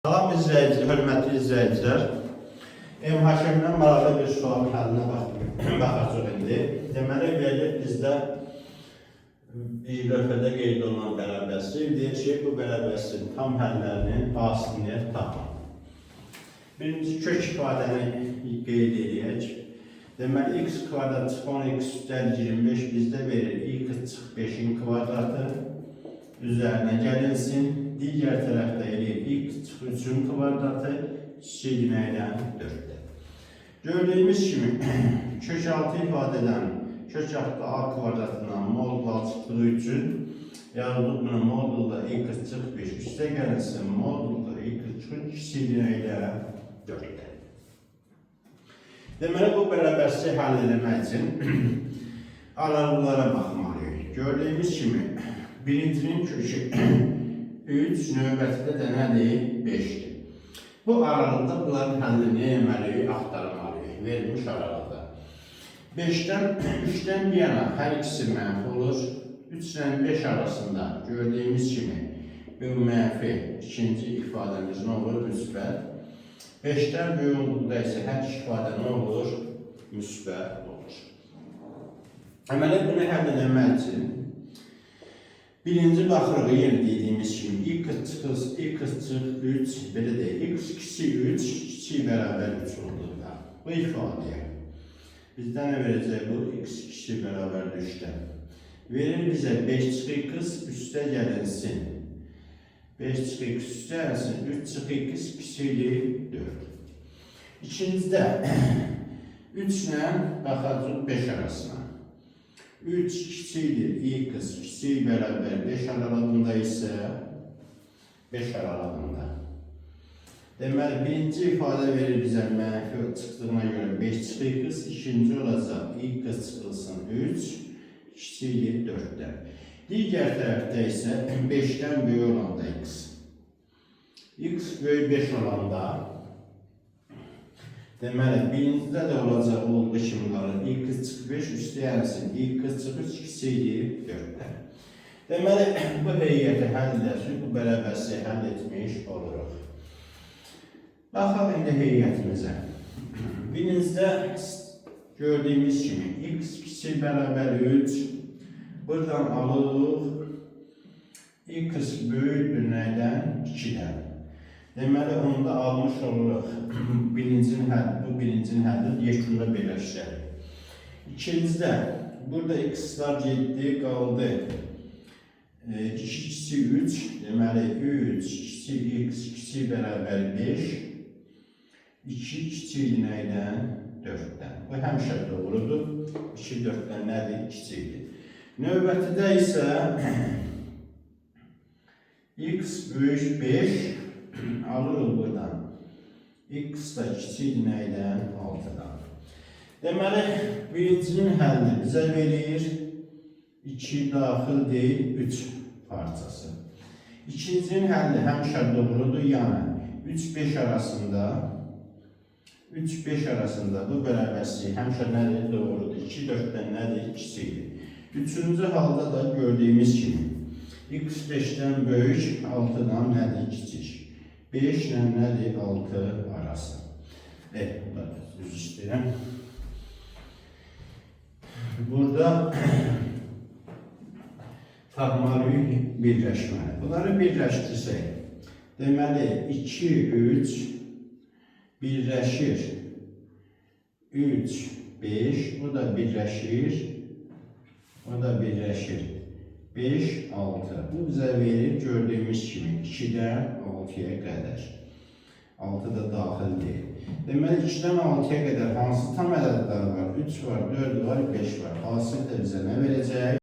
Salam izləyiciler, hörmətli izləyicilər. MHK-dən maraqlı bir sualın həllinə baxacaq indi. Deməli, verilir bizdə lövhədə qeyd olunan bərabərlik. Deyir ki, bu bərabərliyin tam həllərini asilini tapın. Birinci kök ifadəni qeyd edək. Deməli, x kvadrat çıx 10x üstəl 25 bizdə verir. x çıx 5'in kvadratı üzərinə gəlinsin. Digər tərəfdə eləyir x çıx 3'ün kvadratı çiçəklənə 4'də. Gördüyümüz kimi kök altı ifadədən kök altı a kvadratından modul çıxdığı üçün yazılıb bunu modulda x çıx 5 üstə gəlinsin modulda x çıx çiçəklənə 4'də. Deməli, bu bərabərliyi həll etmək üçün aralıqlara baxmalıyıq. Gördüyümüz kimi birincinin kökü 3 növbətdə də nədir? 5'dir. Bu aralıqda bunların həllini etməliyik, axtarmalıyıq. Verilmiş aralıqda. 3'dən bir yana hər ikisi mənfi olur. 3 ilə 5 arasında gördüyümüz kimi bu mənfi ikinci ifadəmiz nə olur? Müsbət. 5'dən böyük olduqda isə hər iki ifadə nə olur? Müsbət olur. Əmələ bunu həll etmək üçün birinci baxırıq yer dediyimiz kimi x çıx 3 belə deyil. X kiçik 3 kiçik bərabər 3 olduğunda bu ifadəyə bizdə nə verəcək bu? X kiçik bərabər 3'dən verir bizə 5 çıx x üstə gəlinsin. 5 çıx x üstə gəlinsin. 3 çıx x kiçikdir 4. İkincidə 3 ilə baxacaq 5 arasına. 3 kiçikdir, x kiçik bərabər 5 aralığında isə 5 aralığında. Deməli, birinci ifadə verir bizə mənfi çıxdığına görə 5 çıx x, ikinci olacaq x çıxılsın 3, kiçikdir 4'dən. Digər tərəfdə isə 5'dən böyük olanda x. X böyük 5 olanda deməli, birincidə də olacaq olduğu kimi qalır. X çıx 5 üstə gəlsin. X çıx 3 kiçikdir 4'dən. Deməli, bu heyəti həll edəsiniz, bu bərabərliyi həll etmiş oluruq. Baxaq indi heyətimizə. Birincidə gördüyümüz kimi x kiçik bərabər 3. Buradan alırıq. X böyükdür nədən? 2'dən. Deməli, onu da almış oluruq. Bu birincinin həlli yekunda birləşdirək. İkincidə, burada x-lar getdi, qaldı. 2 kiçik 3, deməli 3 kiçik x kiçik bərabər 5. 2 kiçik nəydən? 4'dən. Bu həmişə doğrudur. 2 4'dən nədir? Kiçikdir. Növbətidə isə x böyük 5. Alırıq buradan. X da kiçik nəydən? 6'dan. Deməli, birincinin həlli bizə verir 2 daxil deyil 3 parçası. İkincinin həlli həmişə doğrudur, yəni 3-5 arasında 3-5 arasında bu bərabərliyi həmişə nədir? Doğrudur. 2-4'dən nədir? Kiçikdir. Üçüncü halda da gördüyümüz kimi x 5'dən böyük, 6'dan nədir? Kiçik. 5 ilə nədir? 6 arası. Bu da düz istəyirəm. Burada tapmalıyıq birləşməni. Bunları birləşdirsək, deməli 2, 3 birləşir. 3, 5, bu da birləşir. O da birləşir. 5, 6. Bu bizə verir gördüyümüz kimi 2'dən 6'ya qədər. 6 da daxil deyil. Deməli 2'dən 6'ya qədər hansı tam ədədlər var? 3 var, 4 var, 5 var. Hasil də bizə nə verəcək?